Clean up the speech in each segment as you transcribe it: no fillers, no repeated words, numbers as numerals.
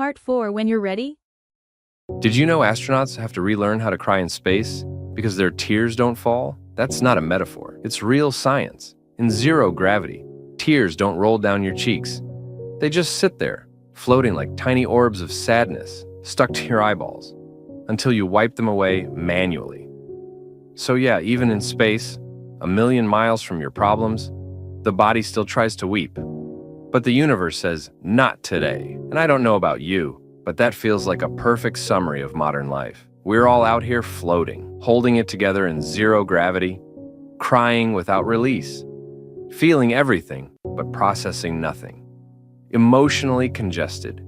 Part 4 when you're ready. Did you know astronauts have to relearn how to cry in space because their tears don't fall? That's not a metaphor. It's real science. In zero gravity, tears don't roll down your cheeks. They just sit there, floating like tiny orbs of sadness stuck to your eyeballs until you wipe them away manually. So yeah, even in space, a million miles from your problems, the body still tries to weep. But the universe says, not today. And I don't know about you, but that feels like a perfect summary of modern life. We're all out here floating, holding it together in zero gravity, crying without release, feeling everything but processing nothing, emotionally congested,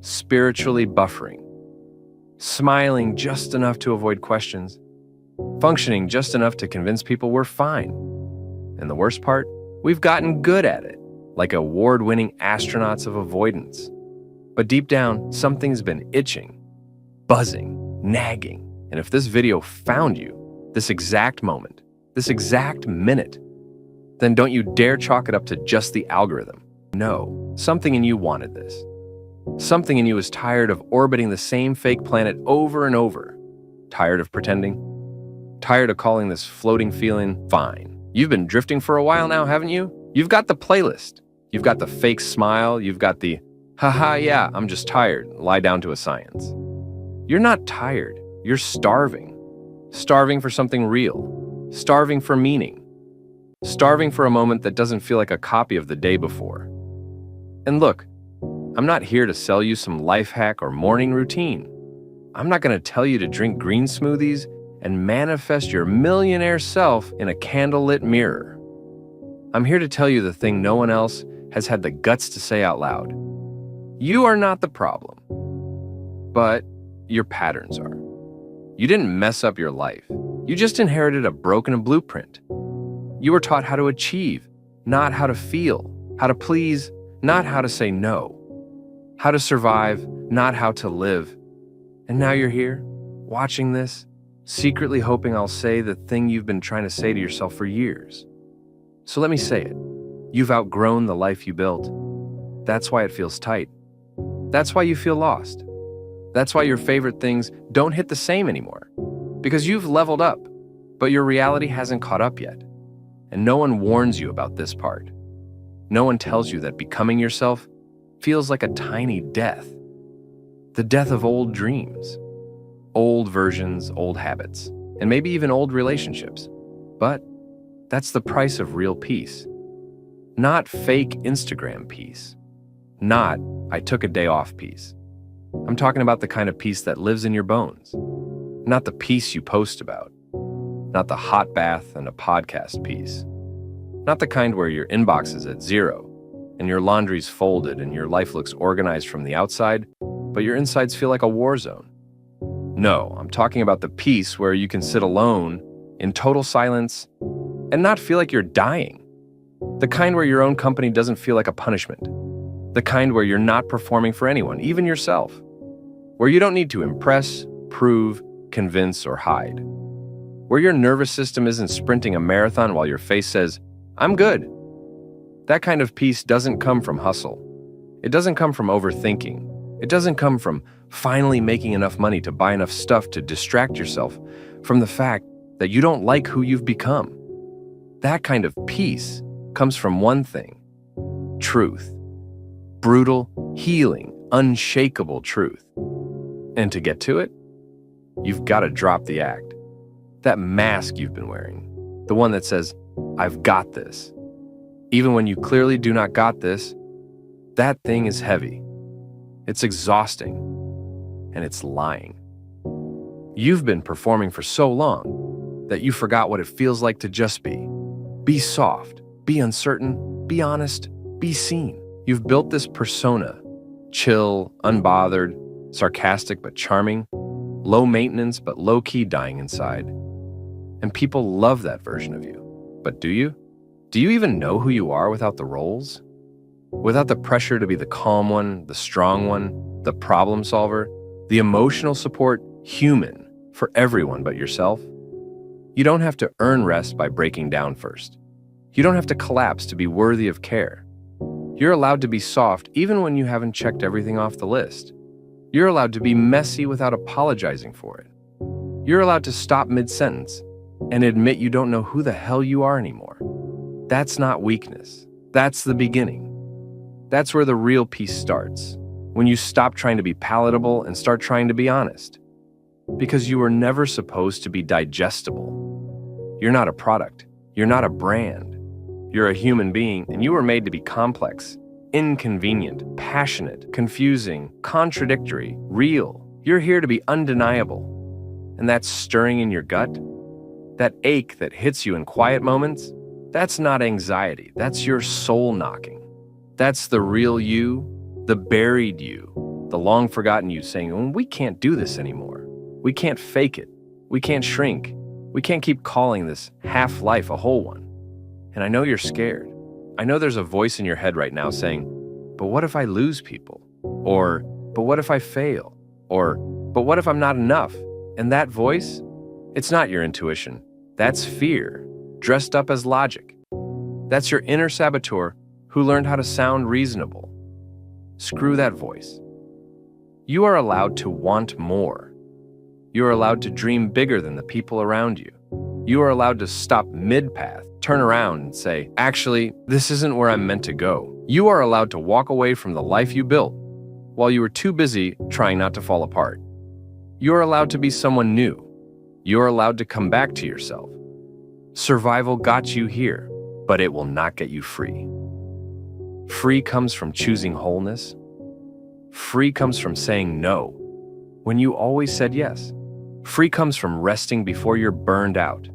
spiritually buffering, smiling just enough to avoid questions, functioning just enough to convince people we're fine. And the worst part, we've gotten good at it, like award-winning astronauts of avoidance. But deep down, something's been itching, buzzing, nagging. And if this video found you, this exact moment, this exact minute, then don't you dare chalk it up to just the algorithm. No, something in you wanted this. Something in you is tired of orbiting the same fake planet over and over. Tired of pretending. Tired of calling this floating feeling fine. You've been drifting for a while now, haven't you? You've got the playlist. You've got the fake smile. You've got the, haha, yeah, I'm just tired, lie down to a science. You're not tired. You're starving. Starving for something real. Starving for meaning. Starving for a moment that doesn't feel like a copy of the day before. And look, I'm not here to sell you some life hack or morning routine. I'm not going to tell you to drink green smoothies and manifest your millionaire self in a candlelit mirror. I'm here to tell you the thing no one else has had the guts to say out loud. You are not the problem, but your patterns are. You didn't mess up your life. You just inherited a broken blueprint. You were taught how to achieve, not how to feel, how to please, not how to say no, how to survive, not how to live. And now you're here, watching this, secretly hoping I'll say the thing you've been trying to say to yourself for years. So let me say it. You've outgrown the life you built. That's why it feels tight. That's why you feel lost. That's why your favorite things don't hit the same anymore. Because you've leveled up, but your reality hasn't caught up yet. And no one warns you about this part. No one tells you that becoming yourself feels like a tiny death. The death of old dreams, old versions, old habits, and maybe even old relationships. But that's the price of real peace. Not fake Instagram peace. Not, I took a day off peace. I'm talking about the kind of peace that lives in your bones. Not the peace you post about. Not the hot bath and a podcast peace. Not the kind where your inbox is at zero and your laundry's folded and your life looks organized from the outside, but your insides feel like a war zone. No, I'm talking about the peace where you can sit alone in total silence and not feel like you're dying. The kind where your own company doesn't feel like a punishment. The kind where you're not performing for anyone, even yourself. Where you don't need to impress, prove, convince, or hide. Where your nervous system isn't sprinting a marathon while your face says, I'm good. That kind of peace doesn't come from hustle. It doesn't come from overthinking. It doesn't come from finally making enough money to buy enough stuff to distract yourself from the fact that you don't like who you've become. That kind of peace comes from one thing: truth. Brutal, healing, unshakable truth. And to get to it, you've got to drop the act. That mask you've been wearing. The one that says, I've got this. Even when you clearly do not got this, that thing is heavy. It's exhausting. And it's lying. You've been performing for so long that you forgot what it feels like to just be. Be soft, be uncertain, be honest, be seen. You've built this persona, chill, unbothered, sarcastic but charming, low maintenance but low-key dying inside. And people love that version of you. But do you? Do you even know who you are without the roles? Without the pressure to be the calm one, the strong one, the problem solver, the emotional support human for everyone but yourself? You don't have to earn rest by breaking down first. You don't have to collapse to be worthy of care. You're allowed to be soft even when you haven't checked everything off the list. You're allowed to be messy without apologizing for it. You're allowed to stop mid-sentence and admit you don't know who the hell you are anymore. That's not weakness. That's the beginning. That's where the real peace starts, when you stop trying to be palatable and start trying to be honest. Because you were never supposed to be digestible. You're not a product. You're not a brand. You're a human being, and you were made to be complex, inconvenient, passionate, confusing, contradictory, real. You're here to be undeniable. And that stirring in your gut, that ache that hits you in quiet moments, that's not anxiety. That's your soul knocking. That's the real you, the buried you, the long-forgotten you saying, "Oh, we can't do this anymore. We can't fake it. We can't shrink. We can't keep calling this half-life a whole one." And I know you're scared. I know there's a voice in your head right now saying, "But what if I lose people?" Or, "But what if I fail?" Or, "But what if I'm not enough?" And that voice, it's not your intuition. That's fear, dressed up as logic. That's your inner saboteur who learned how to sound reasonable. Screw that voice. You are allowed to want more. You are allowed to dream bigger than the people around you. You are allowed to stop mid-path, turn around and say, "Actually, this isn't where I'm meant to go." You are allowed to walk away from the life you built while you were too busy trying not to fall apart. You are allowed to be someone new. You are allowed to come back to yourself. Survival got you here, but it will not get you free. Free comes from choosing wholeness. Free comes from saying no when you always said yes. Free comes from resting before you're burned out.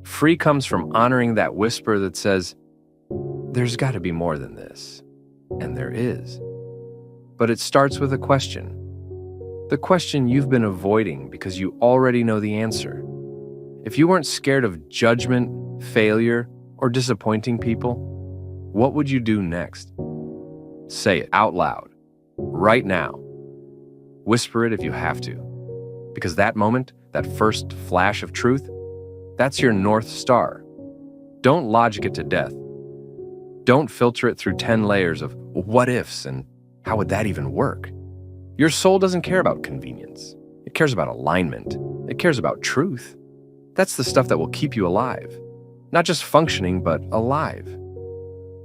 Free comes from honoring that whisper that says, "There's got to be more than this." And there is. But it starts with a question. The question you've been avoiding because you already know the answer. If you weren't scared of judgment, failure, or disappointing people, what would you do next? Say it out loud, right now. Whisper it if you have to. Because that moment, that first flash of truth, that's your North Star. Don't logic it to death. Don't filter it through 10 layers of what ifs and how would that even work? Your soul doesn't care about convenience. It cares about alignment. It cares about truth. That's the stuff that will keep you alive. Not just functioning, but alive.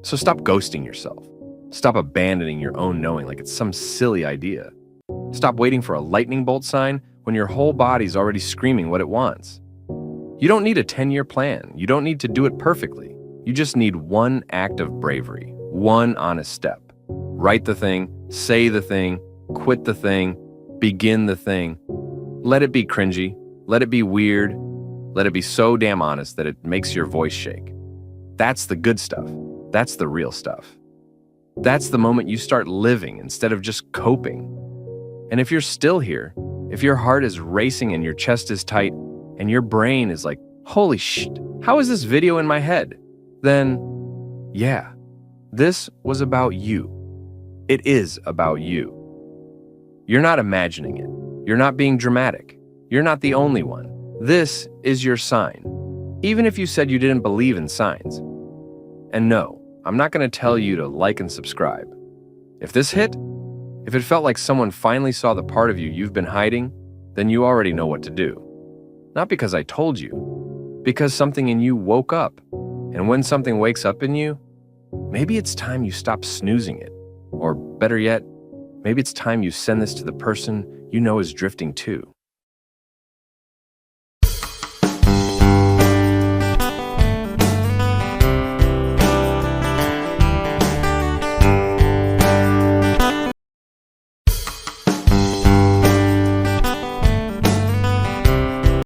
So stop ghosting yourself. Stop abandoning your own knowing like it's some silly idea. Stop waiting for a lightning bolt sign when your whole body's already screaming what it wants. You don't need a 10-year plan. You don't need to do it perfectly. You just need one act of bravery, one honest step. Write the thing, say the thing, quit the thing, begin the thing. Let it be cringy. Let it be weird. Let it be so damn honest that it makes your voice shake. That's the good stuff. That's the real stuff. That's the moment you start living instead of just coping. And if you're still here, if your heart is racing and your chest is tight and your brain is like, "Holy shit, how is this video in my head?" Then, yeah, this was about you. It is about you. You're not imagining it. You're not being dramatic. You're not the only one. This is your sign, even if you said you didn't believe in signs. And no, I'm not going to tell you to like and subscribe. If this hit, if it felt like someone finally saw the part of you you've been hiding, then you already know what to do. Not because I told you, because something in you woke up. And when something wakes up in you, maybe it's time you stop snoozing it. Or better yet, maybe it's time you send this to the person you know is drifting too.